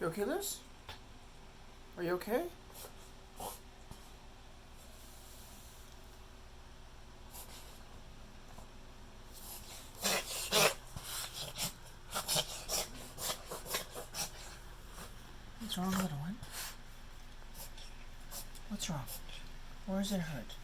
You okay, Liz? Are you okay? What's wrong, little one? What's wrong? Where does it hurt?